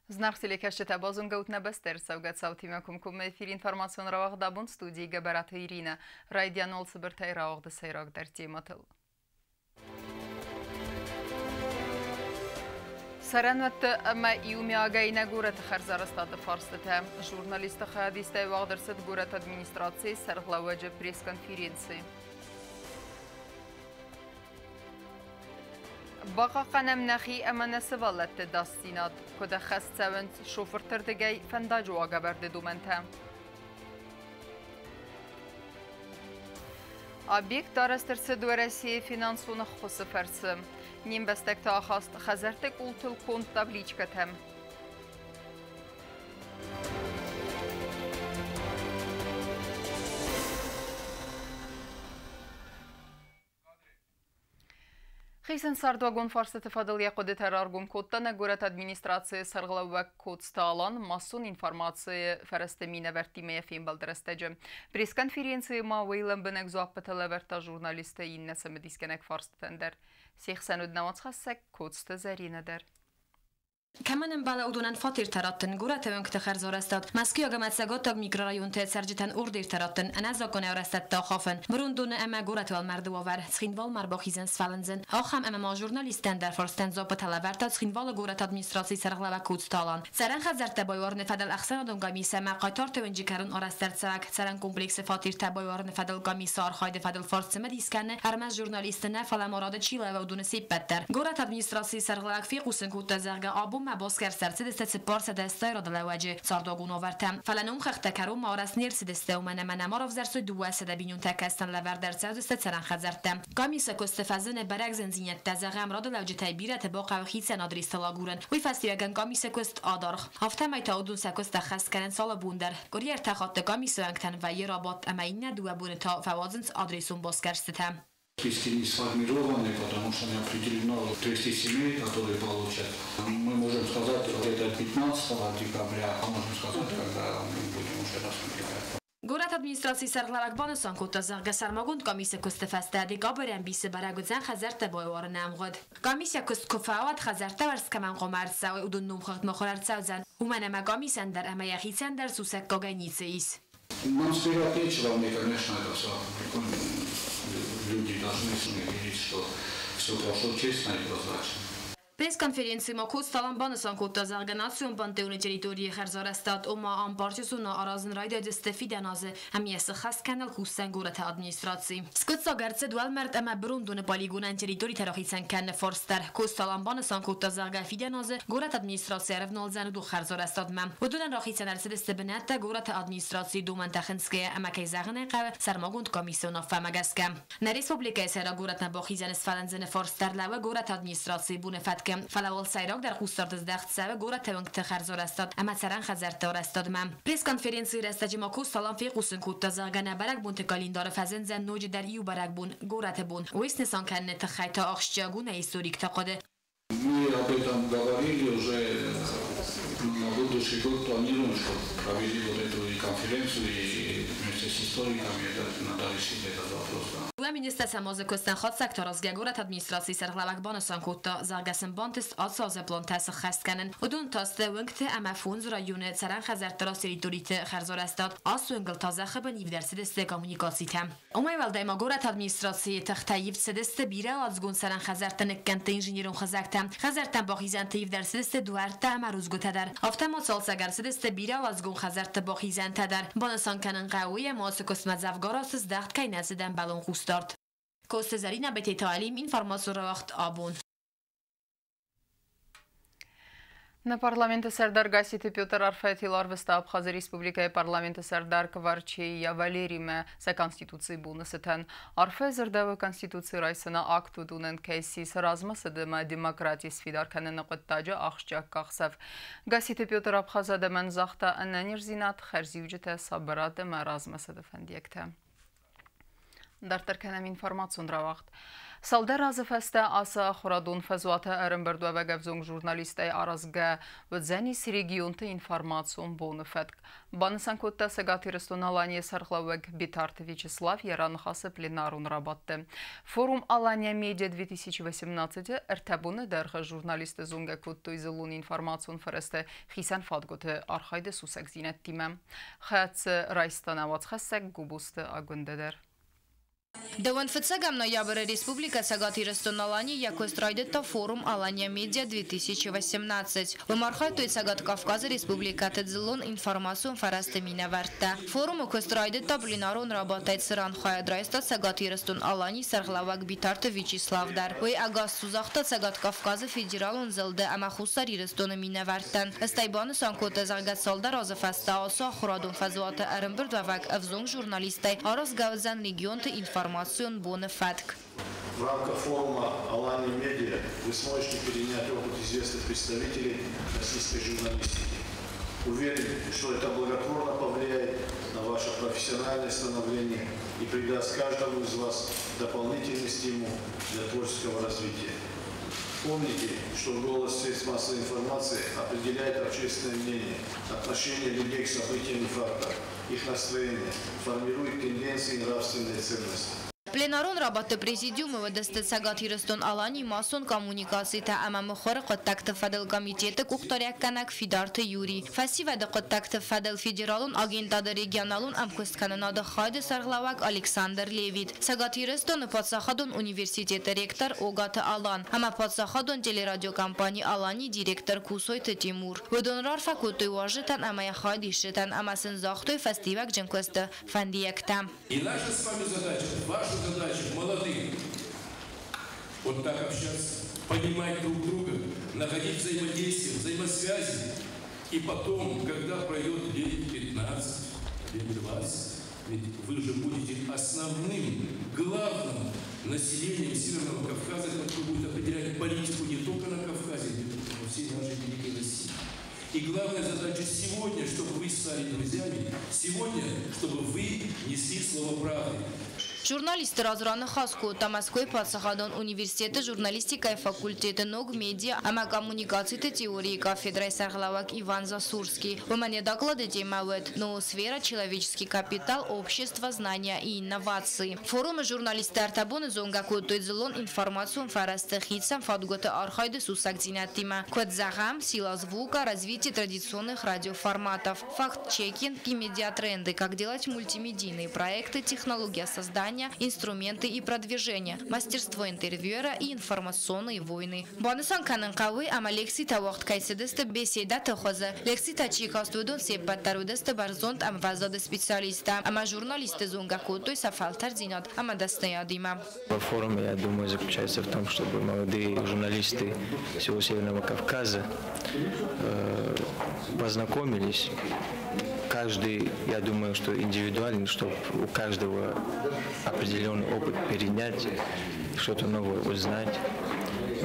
Знак селекашчыта бозун гаутна бастер савгат саутима кумкум эфир информацион равах дабун студии габарата Ирина. Райдиан олсы бір тайрауғды сайрауг дар тематыл. Саранватты әмі иуми агайна гурат харзарастады фарстыта. Журналисты хадистай вағдырсыд гурат администрации сарғлауаджы пресс-конференции. Baqa qanamnaxi əmanəsi vallatdı dastinat. Koda xəst səvənd şofırtırdıgəy fəndacı ağabardı dumantə. Obyekt arastırsı dörəsi finansunu xusu fərsi. Nim bəstəkdə axast xəzərtək ultul kont tabliçkətəm. Хейсен сардвагон фарсыты фадыл яқуды тараргум кодтана горат администрация сарғылауак кодста алан массун информация фарастамина вертимея фейм балдырастаджы. Пресс-конференция мауэйлан бінек зуаппатала верта журналисты иннесімі дискенек фарстытандар. Сехсен өднавацхассак кодста заринадar. كمان بالا ودونن فاتير تراتن غورا تونك تخرزور استاد مسكيو گمت سگوتاگ میکرورايون ته سرجتن اوردير تراتن انا زاكون اورستاد تا خافن برون دون اما غورا تول مردوور سخينوال مرباخيزن سفالنزن اخم اما ما ژورناليستن در فرستن زوب تلاورتا سخينوال غورا ادمنستراسي سرغلا كودستالان سرن خزر تبايور نفدل اخسن دون گاميسه ما قطار تونجي كارن اورستر ساك سرن كومپلكس فاتير تبايور نفدل گاميسار خايد فدل فرس مديسكن ارمز ژورناليستن فلا مراد چيلا و دون سيبتر غورا ادمنستراسي سرغلا في قوسن كوت زرگا ابو مباسكر سرسد سپارس دسته را دلواجه سارداگون آورتم فلانم خخت کرم مارس نیر سدسته و من مارف زرس دو سد بینون تکستن لور در سد سرن خزرتم کامیس کستفزن برگ زنزینت تزغم را دلوجه تیبیرت با قوخی سنادری سلاگورن وی فستیگن کامیس کست آدارخ هفته می تاودون سکست خست کردن سال بوندر گریر تخات کامیس انگتن و یه رابط اما این دو بون تا فوازنس آدرسون باز کرستم Списки не сформированы, потому что не определено 200 семей, которые получат. Мы можем сказать где-то 15 декабря, а можем сказать, когда мы будем уже рассмотревать. Город администрации саргларак банасан кута зарга сармагунд комиссия кустефастади габарен бисе барагудзан хазарта бойвар намгод. Комиссия куст куфаат хазарта ورس كمان قمر سوي ودون نمخت مخرر سوزن. ومن ما комиссия در اما يخيسن در سوسك каганицеис. Нам спирать нечего, мне, конечно, это все. Люди должны видеть, что все прошло честно и прозрачно. Пресс-конференции Макут сталан банасан кута зарганацион бантеуни территории Херзарастат ома ампартисуна аразн райда дестефиданазе амиес خاص канал хуссен город администрации. Скотса гарце дуал мерт ама брундун полигонан территории тарахисен кан форстер. Кусталан банасан кута заргафиданазе город администрации ревнолзан ду Херзарастат мам. ودون راخیسن ارسد بنت گورت ادمنستراسی دو منطقنسکه اما کی زغن قو سرماگوند کمیسیون فمگسکم نه ریسپوبلیکای سرا گورت نباخیزن اسفلنزن فورستر لو گورت ادمنستراسی بونه فتکم فلاول سایراک در خوستار دزدخت سو گورت تونگ تخرزار استاد اما سران خزرتار استاد مم پریس کنفرانسی رستجی ماکو سلام فی قوسن کوت زغن برک بون تکالیندار فزن زن نوج در یو برک بون گورت بون ویس نسان کنه تخیتا اخشجاگونه هیستوریک تقاده Мы об этом говорили уже на будущий год, планируем, что провели вот эту конференцию и вместе с историками надо решить этот вопрос. و مینیستر سماز کستن خود سکتار از گورت ادمنستراسی سرغلبک بانسان کوتا زرگسن بانتست آساز پلانتاس خست کنن و دون تاسته ونگت اما فونز رایون سران خزرت را سریتوریت خرزار استاد آس ونگل تازه خب نیو در سدست کامونیکاسی تم اومای ولده ما گورت ادمنستراسی تختایف سدست بیره از گون سران خزرت نکنت انجینیرون خزرتم خزرتم باخیزن تیف در سدست دوارت اما روزگو تدر هفته ما سال سگر سدست بیره از گون خزرت باخیزن تدر بانسان کنن قوی ماس کسمت زفگاراسس دخت کی نزدن بلون خوستارد کوست زرینه به تعلیم інформацію وقت آبون. На парламенте Сардар гасити Петр Арфетилар выстап Абхазия Республикай парламенте Сардар Кварчия Валериме за конституции бунасытан. Арфе зардавы конституции райсына акту дунен кейсис размасыдыма демократия сфидар канына қыттажы ақшчак қақсав. Гасити Петр Абхазада мен захта аннанер зинат хәрзиуджеті сабырадыма размасыды фәндекті. Դարտերքենեմ ինվորմացուն ռավաղտ։ Սալդեր ազըվեստը ասա խորադուն ֆեզուատը ըրմբրդու վեգևզոնг ժուրնալիստի արազգը վձենիս ռեգիոնты ինվորմացուն բոնը ֆետք։ Բանսան կոտта Сагатирстон Алания Сархлавек Битарт Вячеслав Яранхасы пленарун работы. Форум Алания Медиа 2018 эртабуны дәрхі журналисты зунга кутто изылун информацион фересте Хисан Фадготы архайды сусак зинеттиме. Хәтсы райстан авацхасак губусты агундедер. Դվան ֆցագամ նոյաբրը Республика Сагатирстон Алания якострайдета форум Алания Медиа 2018. Вымархайтует Сагат Кавказа Республика Тедзилон информацион фарасты минаварта. Форум кострайдета пленарон работает сыран хайадрайста Сагатирстон Алания Сархлавак Битарта Вячеславдар. Вы агас сузахта Сагат Кавказа федералон зылды амахусар Ирстона минавартан. Стайбаны санкота Загат Солдар азафаста аса хурадун фазуата арымбырд вавак авзон журналистай араз гавзан регионты информацион боны фатк. В рамках форума Алания Медиа вы сможете перенять опыт известных представителей российской журналистики. Уверен, что это благотворно повлияет на ваше профессиональное становление и придаст каждому из вас дополнительный стимул для творческого развития. Помните, что голос средств массовой информации определяет общественное мнение, отношение людей к событиям и фактам, их настроение, формирует тенденции и нравственные ценности. Пленарон работы президиума выдаст Сагатирстон Алания масон коммуникации та амамухор контакты федерал комитеты кухтарякканак фидарты Юрий. Фасивада контакты федерал федералун агентада регионалун амкусткананада хайды Сархлавак Александр Левит. Сагатирстон подсахадун университета ректор Огата Алан. Ама подсахадун телерадиокомпании Алани директор Кусойты Тимур. Выдонрар факулты уважитан амая хайды шитан амасын захтой фестивак дженквесты фандиякта. И наша с вами задача молодых вот так общаться, понимать друг друга, находить взаимодействие, взаимосвязи. И потом, когда пройдет лет 15, лет 20, ведь вы же будете основным, главным населением Северного Кавказа, который будет определять политику не только на Кавказе, но и всей нашей великой России. И главная задача сегодня, чтобы вы стали друзьями, сегодня, чтобы вы несли слово правды. Журналисты разраны хаску Тамаской подсахадон университета журналистика и факультета ног медиа, ама коммуникации теории кафедрой Сархлавак Иван Засурский. В мане доклады темавет ноосфера, человеческий капитал, общество, знания и инновации. Форумы журналисты артабоны зонгаку тойдзелон информацию фарасты хитсам фадгота архайды сусакдинатима. Кодзагам, сила звука, развитие традиционных радиоформатов, факт-чекинг и медиатренды, как делать мультимедийные проекты, технология создания, инструменты и продвижения, мастерство интервьюера и информационные войны. Бонусан кананкавы ама лекси тавахт кайседесте беседа тохоза. Лекси тачикастудун сеппаттарудесте барзонт ам вазады специалиста. Ама журналисты зунгакутой сафалтар зинат ама дастаядима. Форум, я думаю, заключается в том, чтобы молодые журналисты всего Северного Кавказа познакомились. Каждый, я думаю, что индивидуально, чтобы у каждого определенный опыт перенять, что-то новое узнать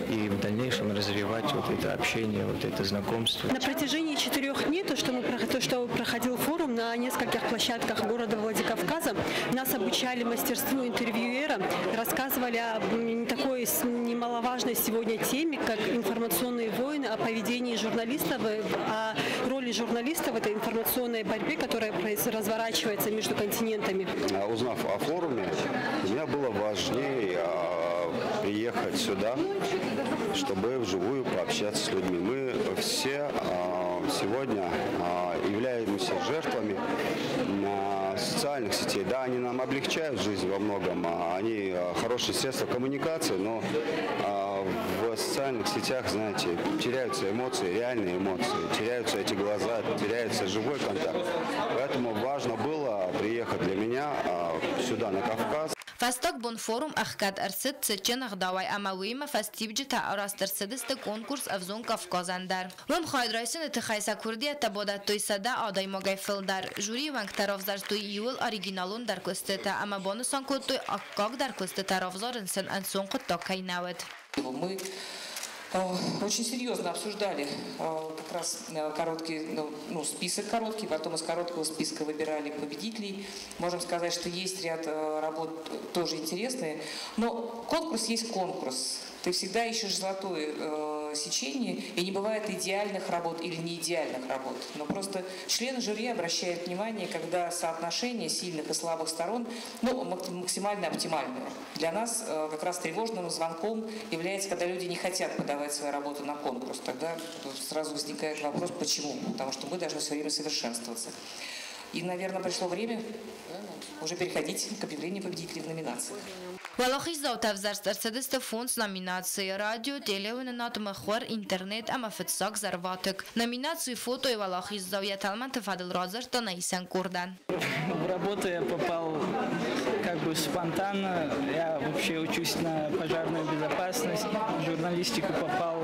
и в дальнейшем развивать вот это общение, вот это знакомство. На протяжении 4 дней, то, что проходил форум на нескольких площадках города Владикавказа, нас обучали мастерству интервьюера, рассказывали о такой немаловажной сегодня теме, как информационные войны, о поведении журналистов, о роли журналистов в этой информационной борьбе, которая разворачивается между континентами. Узнав о форуме, для меня было важнее приехать сюда, чтобы вживую пообщаться с людьми. Мы все сегодня являемся жертвами социальных сетей. Да, они нам облегчают жизнь во многом, они хорошие средства коммуникации, но в социальных сетях, знаете, теряются эмоции, реальные эмоции, теряются эти глаза, теряется живой контакт. Поэтому важно было приехать для меня сюда, на Кавказ. Фасток бон форум ахкад арсет цеченах давай амавима фастибджита арастырсыдысты конкурс авзон Кавказандар. Вам хайдрайсын это хайса курдия табодат тойсада адай могай филдар. Жюри ванг тарафзар той июл оригиналун дар костета, ама бонусан кот той аккак дар костета тарафзарын сын ансон кот такайнавет. Мы Очень серьезно обсуждали как раз список короткий, потом из короткого списка выбирали победителей. Можем сказать, что есть ряд работ тоже интересные, но конкурс есть конкурс. Ты всегда ищешь золотое сечение, и не бывает идеальных работ или не идеальных работ. Но просто члены жюри обращают внимание, когда соотношение сильных и слабых сторон максимально оптимальное. Для нас как раз тревожным звонком является, когда люди не хотят подавать свою работу на конкурс. Тогда сразу возникает вопрос, почему? Потому что мы должны все время совершенствоваться. И, наверное, пришло время уже переходить к объявлению победителей в номинации. Валахи завтавзарст арцедесте фонд номинации радио, телевизионный махвар, интернет, амафетсак, зарваток. Номинацию фото и Валахи завья Талман Тафадл Розер, Танайсан Курдан. В работу я попал как бы спонтанно. Я вообще учусь на пожарную безопасность. В журналистику попал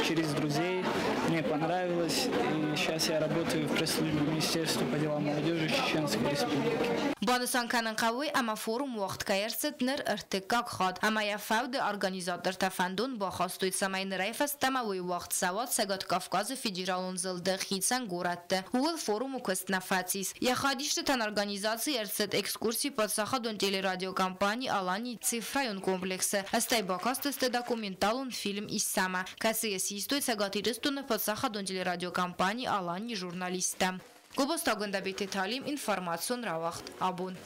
через друзей. Мне понравилось. И сейчас я работаю в пресс-службе Министерства по делам молодежи Чеченской Республики. Бонусан кананқавы ама форум вақт каерсет нер артекак хад. Ама я фауды организатор тафандун ба хастует самайн райфас тамавой вақт сават Сагат Кавказа федералун зылды хитсан горатты. Угыл форуму көст нафатис. Я хадишты тан организации эрсет экскурсии под сахадун телерадиокомпании Алани цифрайон комплексы. Астай бакастысты документалун фильм из сама. Касы систует сагатиристуны под сахадун телерадиокомпании Алани журналиста. Գոբոստագնդա բիթի թալիմ ինֆորմացիոն ռավախտ աբուն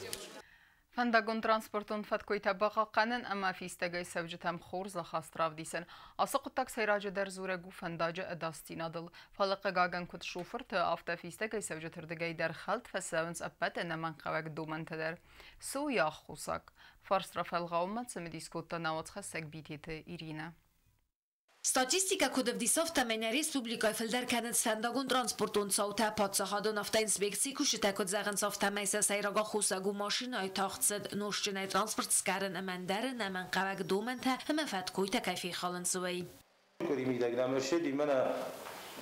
Фандагон транспортон фаткойта бақақанын ама фистагай савжитам хорза хастрав дисен. Асықыттак сайраджы дар зурегу фандажы эдастинадыл. Фалықы гаган кут шуфыр ты автофистагай савжитырдыгай дар халт фасавынс аппат энаман қавак думантадер. Су яқ хусак. Фарстрафал ғаумат самедискотта навацха сак битеті Ирина. Statistika kudevdisov tamene Respublikای Földerkenet Fendagon transporton sauta patsahadon afta inspeksi kushitakot zagens afta meisa sayraga khusagu mashinay taxtsed noshchinay transport skaren amandar naman qavak domenta hemafat kayfi khalın suway. Именно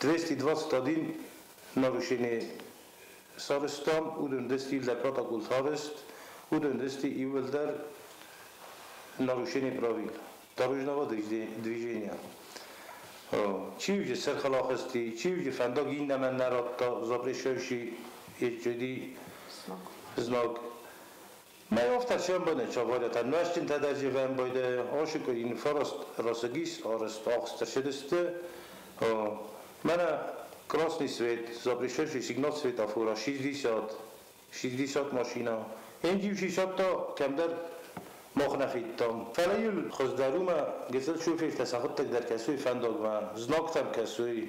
221 нарушение сарыстам, удендести для протокол сарист, удендести и вэлдер нарушение правил дорожного движения. Чивже серхалахасти, чивже фандагин намен наратта, запрещающий ежди знак. Май автошам буде чаварят, а наштин тададжи вен буде, ашуко ин фараст расагис, араст ахсташедесте. Мене красный свет, запрещающий сигнал светофора, 60 машина. Энджив 60 камдар مخنفیتم. فعلیل خزداروما گذر شوفی تساخت در کسوی فندق و زناکتم کسوی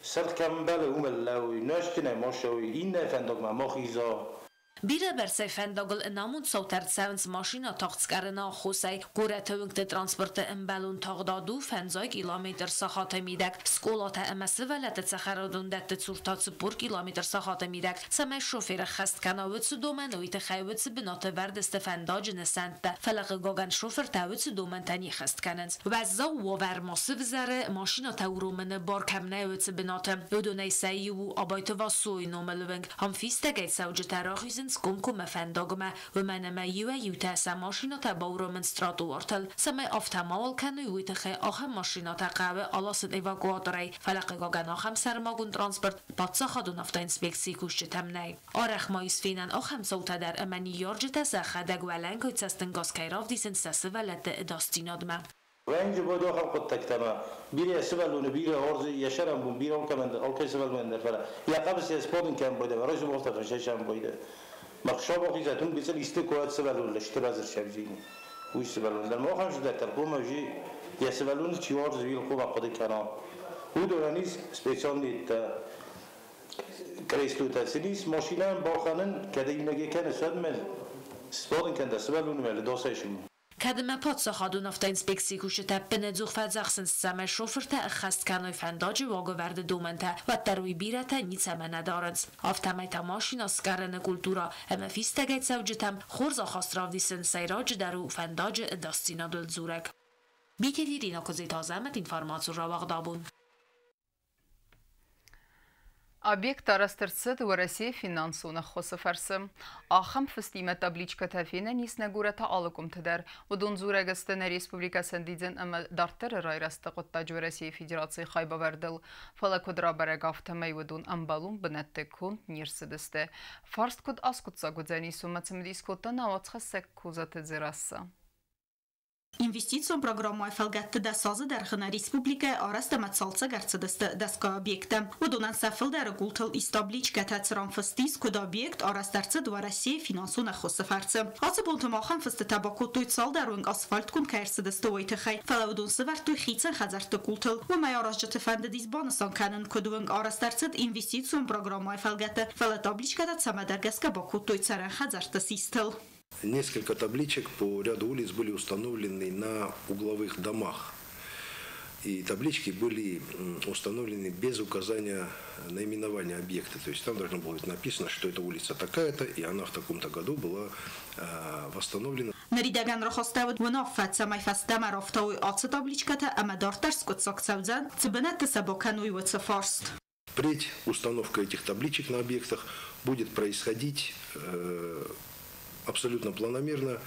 سر کمبل لوی نشتنه ماشوی این فندق ما مخیزا. Bire bersej fendagol namund sautert sevens mašina taxtskarına xusay qoratövünkte transporta embelun tağdadu fenzay kilometr saxata midek skolata emesi velete tsaxaradundette tsurtatsı pur kilometr saxata midek samay şoferi xastkanavetsi domenuyte xayvetsi binata verdeste fendajine sente felaqı gagan şofer tavetsi domentani xastkanens vazza waverması vizare mašina taurumene barkamnevetsi binata ödöney sayyu abayte vasuy nomelveng hamfistegej savcıtaraxizin سکوم فنداگم و من یوتا سماشینات باورمن استراتورتل سمای افتمال کنویت خی آخر ماشینات قوه آلاسد ایواگواتری فلق گاگن آخم سرماگون ترانسپورت پاتسا خدون افتا انسپکسی کشتم نی آرخ مایس فینن آخم صوت در امنی یارجت سخدگ ولنگ و تستن گاسکیراف دیسن سس ولد داستینادم رنج بود آخر قد تکتما بیری سوالون بیری آرزی یشرم بون بیرون کمند آلکای سوال من در فلا یا قبل سیاسپادن کم بوده و رئیس مفت خششم بوده مخشاب آخیزتون بیشتر استقامت سوالون لشتر ازش شبزینی ویش سوالون در ما خمش در ترقوم وجی یا سوالون چیوار زویل خوب قدر کنام او دورانیز سپیشال نیت کریستو تسلیس ماشینم باخنن کدی نگی کنه سود مل سپادن کنده سوالون مل داسایشون کدم پاتسا خادون افتا انسپکسی کشته بنزوخ فزخسن سمه شوفرته اخست کنوی فنداج واگو ورد دومنته و تروی بیرته نیت همه ندارنز افتا میتا ماشینا سکرن کلتورا همه فیستگیت سوجتم خورزا خاستراو دیسن سیراج درو فنداج داستینا دل زورک بیتی رینا کزی تازمت اینفارماتو را واقدابون Объект арастырцыд в России финансуна хосыфарсы. Ахам фыстиме табличка тафина ниснегурата алыкум тедер. Удун зурагастына республикасын диден ама дартыры райрасты қоттаж в России Федерации хайба вердил. Фалакудра барагавтамай удун амбалум бінетті кунт нирсыдысты. Фарст куд аскутса гудзани суммацымдискота навацхасек кузаты дзирасы. Investitsiyon programı fəlqətdə də sazı dərxına Respublika arasda matsalca qarçıdıstı dəska obyektem. Udunan səfil dəri qultul istabliçka təcran fıstis kud obyekt arastarçı dvarasi finansuna xosıfarçı. Azı buntumaxan fıstı tabakut duytsal dərun asfalt kun kərçıdıstı oytıxay. Fələ udun sıvar tuy xitsən xəzərtü qultul. Və may arascı tüfəndi dizbanısan kanın kuduvun arastarçı investitsiyon programı fəlqətdə fələ tabliçka da çəmədərgəska bakut duytsarən xəzərtü sistil. Несколько табличек по ряду улиц были установлены на угловых домах. И таблички были установлены без указания наименования объекта. То есть там должно было быть написано, что это улица такая-то, и она в таком-то году была восстановлена. Наридаган рахостауд внафат самай фастама рафтауи ацы табличката, ама дартарскот сакцавзан, цыбанатты сабокануи вацафарст. Впредь установка этих табличек на объектах будет происходить абсолютно планомерно.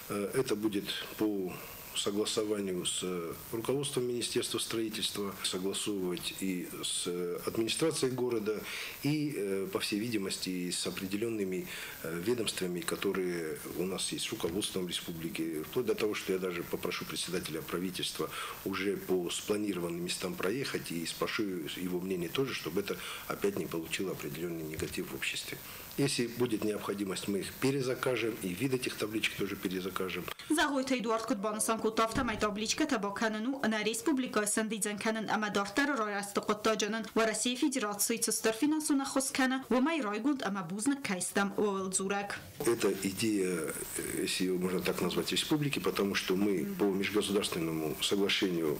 Это будет по согласованию с руководством Министерства строительства, согласовывать и с администрацией города, и, по всей видимости, с определенными ведомствами, которые у нас есть, с руководством республики, вплоть до того, что я даже попрошу председателя правительства уже по спланированным местам проехать и спрошу его мнение тоже, чтобы это опять не получило определенный негатив в обществе. Если будет необходимость, мы их перезакажем, и вид этих табличек тоже перезакажем. Загойта Эдуард Кутбанасан кутафта май табличка табаканну на республика сандидзан канан ама дартар райаст qottajanın ve Россия Федерации цистер финансуна хоскана ve май райгунд ама бузна кайстам олдзурак. Это идея, если ее можно так назвать, республики, потому что мы по межгосударственному соглашению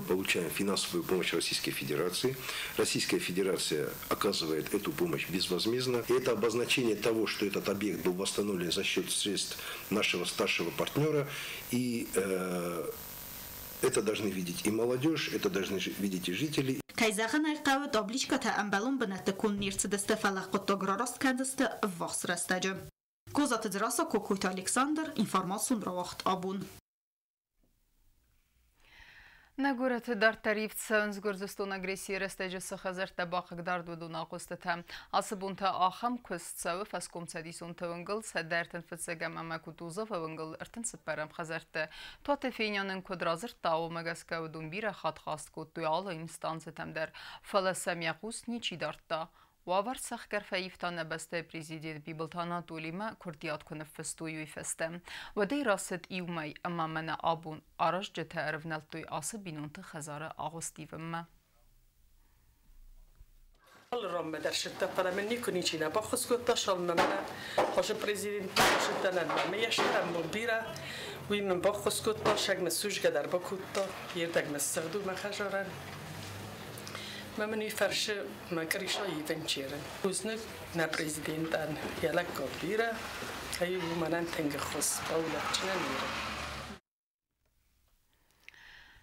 получаем финансовую помощь Российской Федерации. Российская Федерация оказывает эту помощь безвозмездно. И это обозначение того, что этот объект был восстановлен за счет средств нашего старшего партнера. И это должны видеть и молодежь, это должны видеть и жители. Кайзахын айқауы табличката амбалун бінәтті күн нерцедісті фәлақ құттығырараст кәндісті вақс растаджы. Козаты дзираса Кокуйт Александр, информацион равахт абун. Нагураты дар тарифцы өнзгөрзістон агрессии растежесі қазірті бақық дардудуна қостыты. Асыбунта ахам көстсауы фаском цадисон төвінгіл сәддәртін фітсегем әмәкутузы вөвінгіл ұртын сыппәрім қазірті. Тоты фейнянын көдразыр тау мәгәскәудің бірі қатқаст көттуй алы инстансы тәмдер. Фаласам яқус ничи дартта. Вавар сахкар фаифтана басте президент Бибалтана Тулима курдият кунф фестуй фесте. Вадей расет иумай ама мана абун араш жете арвналтуй асы бинунты хазары агустивымма. الرم در شدت فرامنی کنی چی نه با خودت شال نمونه خوش پرزیدنت شدت نه میشه هم مدیره وین با خودت باشه نسوج قدر با کوتا یردک مستخدم مخجران منی فرش مکریشایی ونچیرن وزنک نه پرزیدنتان یلک کبیره هیو منن تنگ خاص باولک چنین میره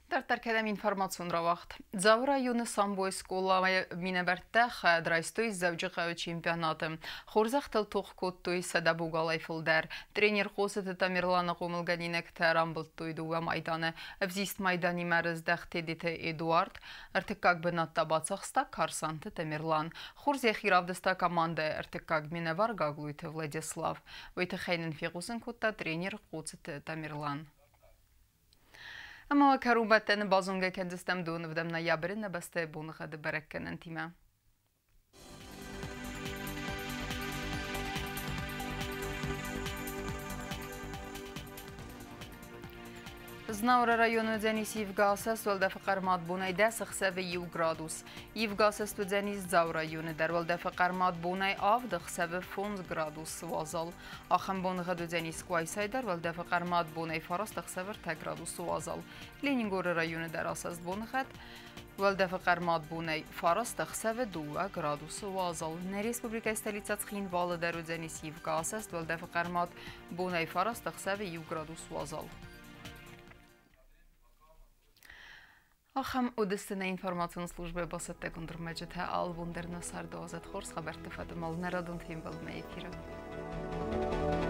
Тартаркадам информацион равахт. Зав районы Самбой скола минебертах драйстой завджихавы чемпионаты. Хорзахтал тухкоттой садабугалай филдер. Тренер хосыты Тамерлана Гомылганинек тарамбылтой дуа майданы. Взист майдани мәріздәх тедите Эдуард. Артыкак бінатта бацахста Карсанты Тамерлан. Хорзех иравдыста команда артыкак миневар гаглуйты Владислав. Вайтахайнын фигусын котта тренер хосыты Тамерлан. اما کروبتن بازونگه کندستم دون ودم نیابرین نبسته بونخه دبرکن انتیمه. Знаура району дзенис Евгасас валда фақармат бунай дәсі қсавы 2 градус. Евгасас ту дзенис Зау району дар валда фақармат бунай авды қсавы 10 градус вазал. Ахам бунға ду дзенис Куайсай дар валда фақармат бунай фараст қсавы 10 градус вазал. Ленингор району дар асас бунғат валда фақармат бунай фараст қсавы 2 градус вазал. На республика столица Цхин валда дар дзенис Евгасас валда фақармат бунай фараст қсавы 2 градус вазал. Ախամ ուդստնե ինформացիոն службе բասատե կնդրմեջը թե ալբունդերնասար դոզատ խորս խաբերտը ֆադմալ նարադուն թիմբալ մեյքիրը